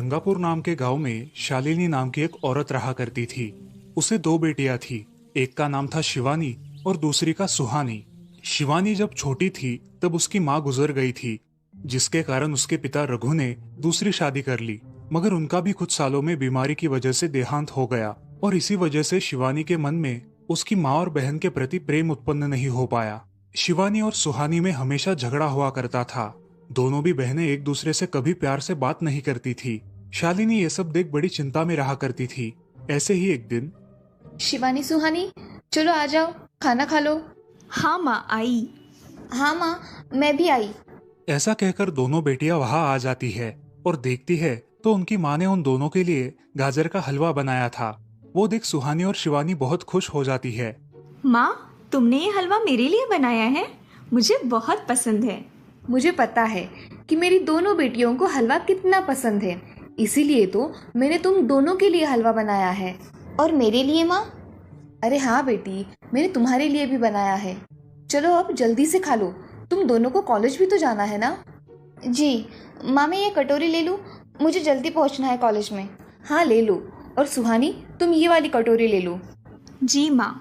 रंगापुर नाम के गांव में शालिनी नाम की एक औरत रहा करती थी। उसे दो बेटियां थी। एक का नाम था शिवानी और दूसरी का सुहानी। शिवानी जब छोटी थी तब उसकी माँ गुजर गई थी, जिसके कारण उसके पिता रघु ने दूसरी शादी कर ली। मगर उनका भी कुछ सालों में बीमारी की वजह से देहांत हो गया और इसी वजह से शिवानी के मन में उसकी माँ और बहन के प्रति प्रेम उत्पन्न नहीं हो पाया। शिवानी और सुहानी में हमेशा झगड़ा हुआ करता था। दोनों भी बहनें एक दूसरे से कभी प्यार से बात नहीं करती थी। शालिनी ये सब देख बड़ी चिंता में रहा करती थी। ऐसे ही एक दिन, शिवानी सुहानी, चलो आ जाओ, खाना खा लो। हाँ माँ, आई। हाँ माँ, मैं भी आई। ऐसा कहकर दोनों बेटियां वहां आ जाती है और देखती है तो उनकी माँ ने उन दोनों के लिए गाजर का हलवा बनाया था। वो देख सुहानी और शिवानी बहुत खुश हो जाती है। माँ, तुमने ये हलवा मेरे लिए बनाया है? मुझे बहुत पसंद है। मुझे पता है कि मेरी दोनों बेटियों को हलवा कितना पसंद है, इसीलिए तो मैंने तुम दोनों के लिए हलवा बनाया है। और मेरे लिए माँ? अरे हाँ बेटी, मैंने तुम्हारे लिए भी बनाया है। चलो अब जल्दी से खा लो, तुम दोनों को कॉलेज भी तो जाना है ना। जी माँ, मैं ये कटोरी ले लूँ? मुझे जल्दी पहुँचना है कॉलेज में। हाँ ले लो। और सुहानी, तुम ये वाली कटोरी ले लो। जी माँ।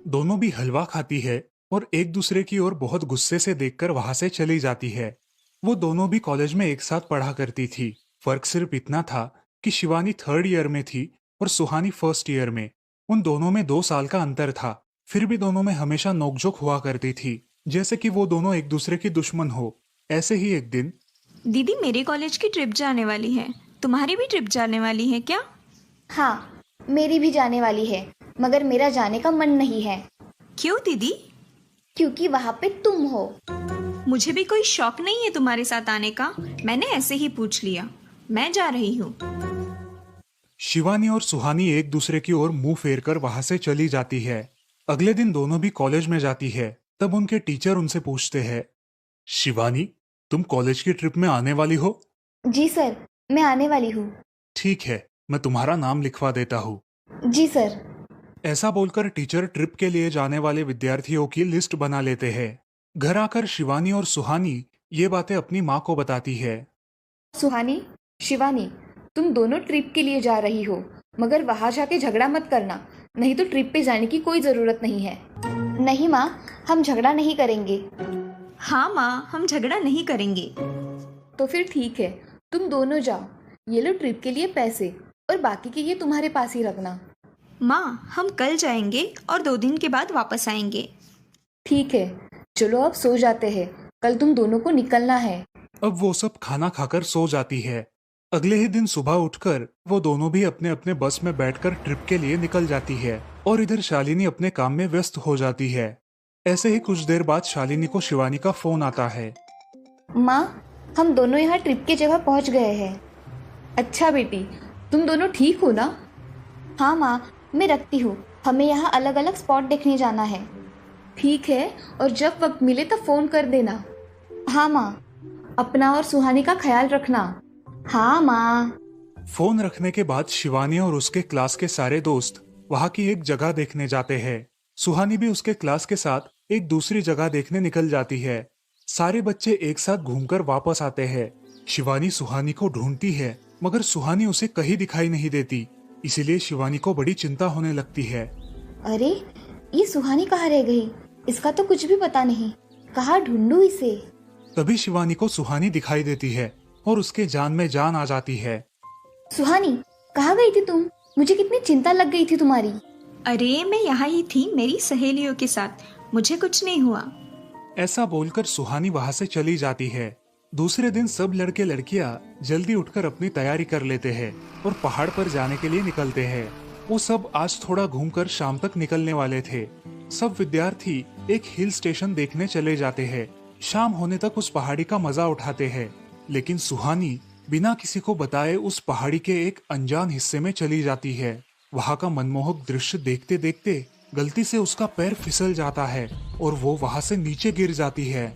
दोनों भी हलवा खाती है और एक दूसरे की ओर बहुत गुस्से से देखकर वहां से चली जाती है। वो दोनों भी कॉलेज में एक साथ पढ़ा करती थी। फर्क सिर्फ इतना था कि शिवानी 3rd ईयर में थी और सुहानी 1st ईयर में। उन दोनों में 2 साल का अंतर था। फिर भी दोनों में हमेशा नोकझोंक हुआ करती थी, जैसे कि वो दोनों एक दूसरे की दुश्मन हो। ऐसे ही एक दिन, दीदी, मेरे कॉलेज की ट्रिप जाने वाली है। तुम्हारी भी ट्रिप जाने वाली है क्या? हाँ, मेरी भी जाने वाली है, मगर मेरा जाने का मन नहीं है। क्यों दीदी? क्योंकि वहाँ पे तुम हो। मुझे भी कोई शौक नहीं है तुम्हारे साथ आने का। मैंने ऐसे ही पूछ लिया। मैं जा रही हूँ। शिवानी और सुहानी एक दूसरे की ओर मुंह फेरकर वहां से चली जाती है। अगले दिन दोनों भी कॉलेज में जाती है। तब उनके टीचर उनसे पूछते हैं, शिवानी, तुम कॉलेज की ट्रिप में आने वाली हो? जी सर, मैं आने वाली हूँ। ठीक है, मैं तुम्हारा नाम लिखवा देता हूँ। जी सर। ऐसा बोलकर टीचर ट्रिप के लिए जाने वाले विद्यार्थियों की लिस्ट बना लेते हैं। घर आकर शिवानी और सुहानी ये बातें अपनी माँ को बताती है। सुहानी, शिवानी, तुम दोनों ट्रिप के लिए जा रही हो, मगर वहां जाके झगड़ा मत करना, नहीं तो ट्रिप पे जाने की कोई ज़रूरत नहीं है। नहीं माँ, हम झगड़ा नहीं करेंगे। हाँ माँ, हम झगड़ा नहीं करेंगे। तो फिर ठीक है, तुम दोनों जाओ। ये लो ट्रिप के लिए पैसे, और बाकी के ये तुम्हारे पास ही रखना। माँ, हम कल जाएंगे और 2 दिन के बाद वापस आएंगे। ठीक है, चलो अब सो जाते हैं, कल तुम दोनों को निकलना है। अब वो सब खाना खाकर सो जाती है। अगले ही दिन सुबह उठकर वो दोनों भी अपने अपने बस में बैठकर ट्रिप के लिए निकल जाती है और इधर शालिनी अपने काम में व्यस्त हो जाती है। ऐसे ही कुछ देर बाद शालिनी को शिवानी का फोन आता है। माँ, हम दोनों यहाँ ट्रिप की जगह पहुँच गए हैं। अच्छा बेटी, तुम दोनों ठीक हो ना? हाँ माँ, मैं रखती हूँ, हमें यहाँ अलग अलग स्पॉट देखने जाना है। ठीक है, और जब वक्त मिले तो फ़ोन कर देना। हाँ माँ, अपना और सुहानी का ख्याल रखना। हाँ माँ। फोन रखने के बाद शिवानी और उसके क्लास के सारे दोस्त वहाँ की एक जगह देखने जाते हैं। सुहानी भी उसके क्लास के साथ एक दूसरी जगह देखने निकल जाती है। सारे बच्चे एक साथ घूमकर वापस आते हैं। शिवानी सुहानी को ढूंढती है, मगर सुहानी उसे कहीं दिखाई नहीं देती। इसीलिए शिवानी को बड़ी चिंता होने लगती है। अरे, ये सुहानी कहाँ रह गई? इसका तो कुछ भी पता नहीं, कहाँ ढूंढूं इसे? तभी शिवानी को सुहानी दिखाई देती है और उसके जान में जान आ जाती है। सुहानी, कहाँ गई थी तुम? मुझे कितनी चिंता लग गई थी तुम्हारी। अरे, मैं यहाँ ही थी मेरी सहेलियों के साथ, मुझे कुछ नहीं हुआ। ऐसा बोलकर सुहानी वहाँ से चली जाती है। दूसरे दिन सब लड़के लड़कियाँ जल्दी उठकर अपनी तैयारी कर लेते हैं और पहाड़ पर जाने के लिए निकलते हैं। वो सब आज थोड़ा घूमकर शाम तक निकलने वाले थे। सब विद्यार्थी एक हिल स्टेशन देखने चले जाते हैं। शाम होने तक उस पहाड़ी का मजा उठाते हैं, लेकिन सुहानी बिना किसी को बताए उस पहाड़ी के एक अनजान हिस्से में चली जाती है। वहाँ का मनमोहक दृश्य देखते देखते गलती से उसका पैर फिसल जाता है और वो वहाँ से नीचे गिर जाती है।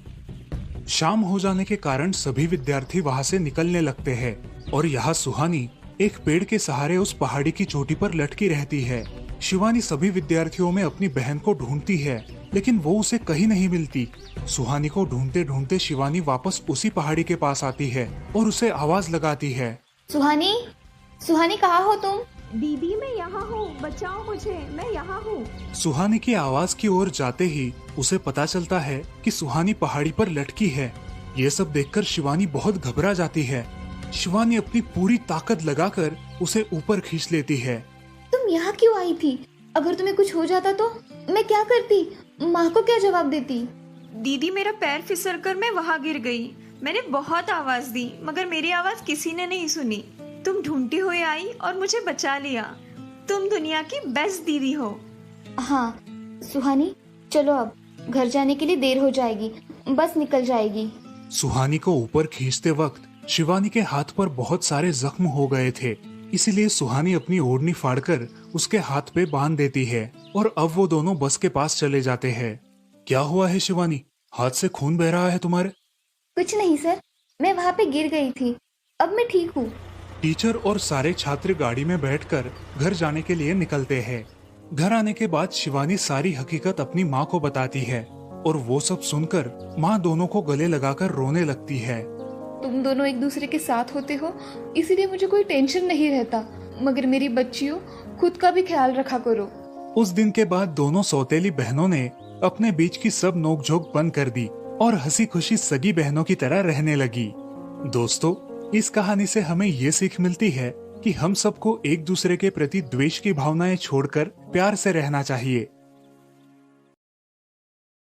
शाम हो जाने के कारण सभी विद्यार्थी वहाँ से निकलने लगते हैं और यहाँ सुहानी एक पेड़ के सहारे उस पहाड़ी की चोटी पर लटकी रहती है। शिवानी सभी विद्यार्थियों में अपनी बहन को ढूंढती है, लेकिन वो उसे कहीं नहीं मिलती। सुहानी को ढूंढते ढूंढते शिवानी वापस उसी पहाड़ी के पास आती है और उसे आवाज लगाती है। सुहानी, सुहानी कहाँ हो तुम? दीदी मैं यहाँ हूँ, बचाओ मुझे, मैं यहाँ हूँ। सुहानी की आवाज की ओर जाते ही उसे पता चलता है कि सुहानी पहाड़ी पर लटकी है। ये सब देखकर शिवानी बहुत घबरा जाती है। शिवानी अपनी पूरी ताकत लगाकर उसे ऊपर खींच लेती है। तुम यहाँ क्यों आई थी? अगर तुम्हें कुछ हो जाता तो मैं क्या करती? माँ को क्या जवाब देती? दीदी मेरा पैर फिसल कर मैं वहाँ गिर गई। मैंने बहुत आवाज दी मगर मेरी आवाज किसी ने नहीं सुनी। तुम ढूंढती हुई आई और मुझे बचा लिया। तुम दुनिया की बेस्ट दीदी हो। हाँ सुहानी, चलो अब घर जाने के लिए देर हो जाएगी, बस निकल जाएगी। सुहानी को ऊपर खींचते वक्त शिवानी के हाथ पर बहुत सारे जख्म हो गए थे, इसीलिए सुहानी अपनी ओढ़नी फाड़कर उसके हाथ पे बांध देती है और अब वो दोनों बस के पास चले जाते हैं। क्या हुआ है शिवानी? हाथ से खून बह रहा है तुम्हारे? कुछ नहीं सर, मैं वहाँ पे गिर गई थी, अब मैं ठीक हूँ। टीचर और सारे छात्र गाड़ी में बैठकर घर जाने के लिए निकलते हैं। घर आने के बाद शिवानी सारी हकीकत अपनी माँ को बताती है और वो सब सुनकर माँ दोनों को गले लगाकर रोने लगती है। तुम दोनों एक दूसरे के साथ होते हो इसीलिए मुझे कोई टेंशन नहीं रहता, मगर मेरी बच्चियों खुद का भी ख्याल रखा करो। उस दिन के बाद दोनों सौतेली बहनों ने अपने बीच की सब नोकझोंक बंद कर दी और हंसी खुशी सगी बहनों की तरह रहने लगी। दोस्तों, इस कहानी से हमें ये सीख मिलती है कि हम सबको एक दूसरे के प्रति द्वेष की भावनाएं छोड़कर प्यार से रहना चाहिए